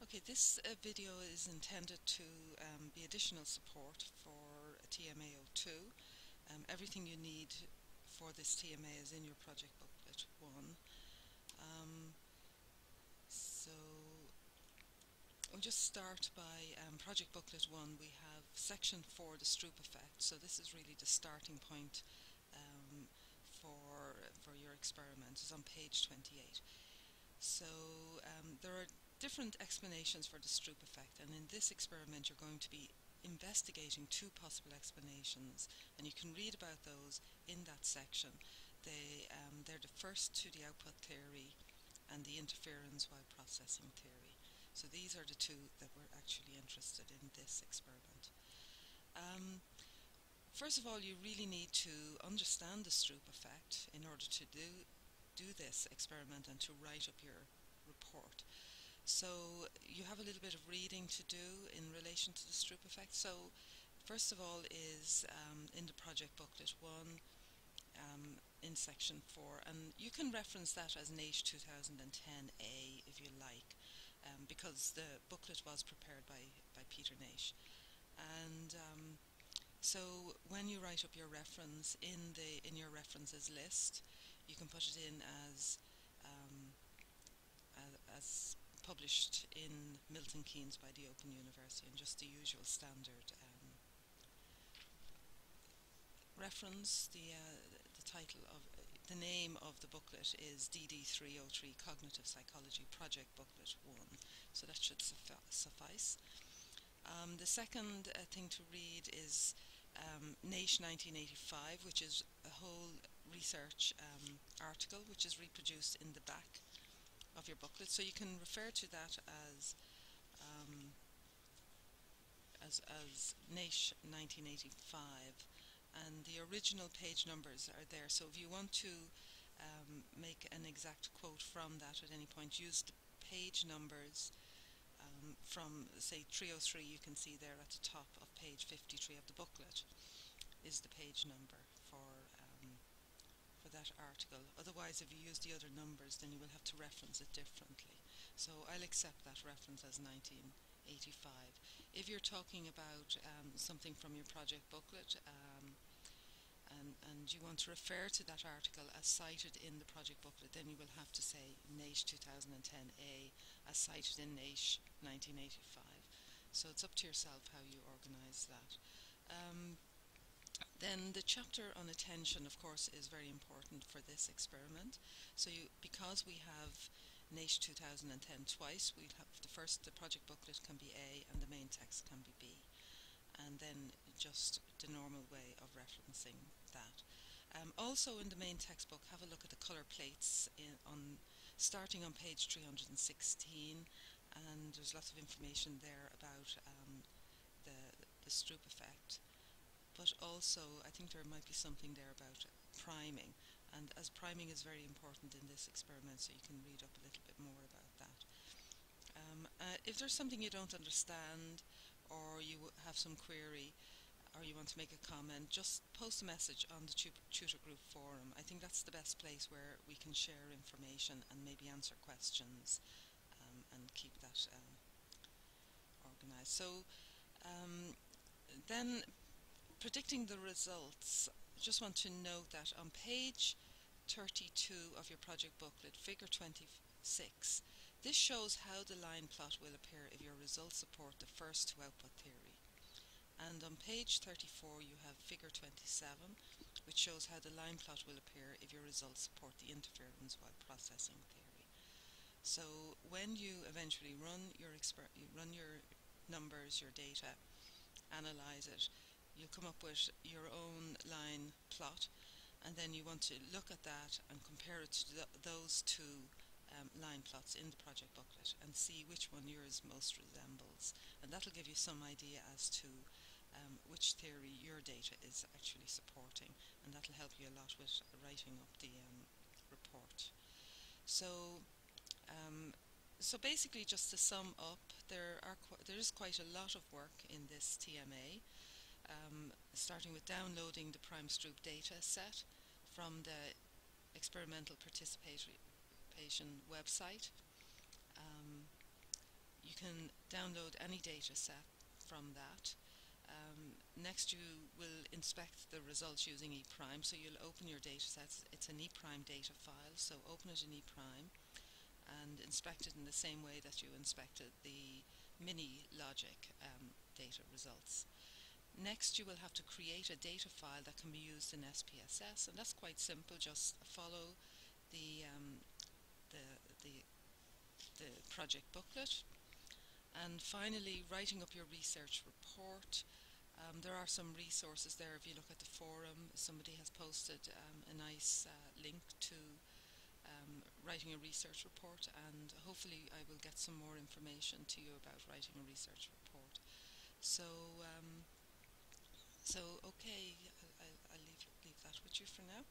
Okay, this video is intended to be additional support for TMA02. Everything you need for this TMA is in your project booklet 1. So we'll just start by project booklet 1. We have section 4, the Stroop effect. So this is really the starting point for your experiment. It's on page 28. So there are different explanations for the Stroop effect, and in this experiment you're going to be investigating two possible explanations, and you can read about those in that section. They're the first to the output theory and the interference while processing theory. So these are the two that we're actually interested in this experiment. First of all, you really need to understand the Stroop effect in order to do this experiment and to write up your report. So you have a little bit of reading to do in relation to the Stroop effect. So first of all is in the project booklet 1 in section 4, and you can reference that as NAICH 2010A if you like, because the booklet was prepared by Peter NAICH. And so when you write up your reference in your references list, you can put it in as published in Milton Keynes by the Open University, and just the usual standard reference. The title of the name of the booklet is DD303 Cognitive Psychology Project Booklet 1, so that should suffice. The second thing to read is NAICH 1985, which is a whole research article which is reproduced in the back of your booklet, so you can refer to that as NAICH 1985, and the original page numbers are there. So if you want to make an exact quote from that at any point, use the page numbers from, say, 303. You can see there at the top of page 53 of the booklet is the page number for that article. Otherwise, if you use the other numbers, then you will have to reference it differently. So I'll accept that reference as 1985. If you're talking about something from your project booklet and you want to refer to that article as cited in the project booklet, then you will have to say NAICH 2010A as cited in NAICH 1985. So it's up to yourself how you organise that. Then the chapter on attention, of course, is very important for this experiment. So because we have NAICH 2010 twice, we'll have the project booklet can be A and the main text can be B, and then just the normal way of referencing that. Also in the main textbook, have a look at the colour plates starting on page 316, and there's lots of information there about the Stroop effect. But also, I think there might be something there about priming, and as priming is very important in this experiment, so you can read up a little bit more about that. If there's something you don't understand, or you have some query, or you want to make a comment, just post a message on the tutor group forum. I think that's the best place where we can share information and maybe answer questions and keep that organised. So then, predicting the results, I just want to note that on page 32 of your project booklet, figure 26, this shows how the line plot will appear if your results support the first two output theory. And on page 34 you have figure 27, which shows how the line plot will appear if your results support the interference while processing theory. So when you eventually run your numbers, your data, analyze it, you'll come up with your own line plot, and then you want to look at that and compare it to those two line plots in the project booklet and see which one yours most resembles, and that'll give you some idea as to which theory your data is actually supporting, and that'll help you a lot with writing up the report. So basically, just to sum up, there is quite a lot of work in this TMA, starting with downloading the prime Stroop data set from the experimental participation website, You can download any data set from that. Next, you will inspect the results using ePrime. So you'll open your data sets. It's an ePrime data file, so open it in ePrime and inspect it in the same way that you inspected the mini logic data results. Next, you will have to create a data file that can be used in SPSS, and that's quite simple. Just follow the the, the, the project booklet. And finally, writing up your research report. There are some resources there. If you look at the forum, somebody has posted a nice link to writing a research report, and hopefully I will get some more information to you about writing a research report. So, okay, I'll leave that with you for now.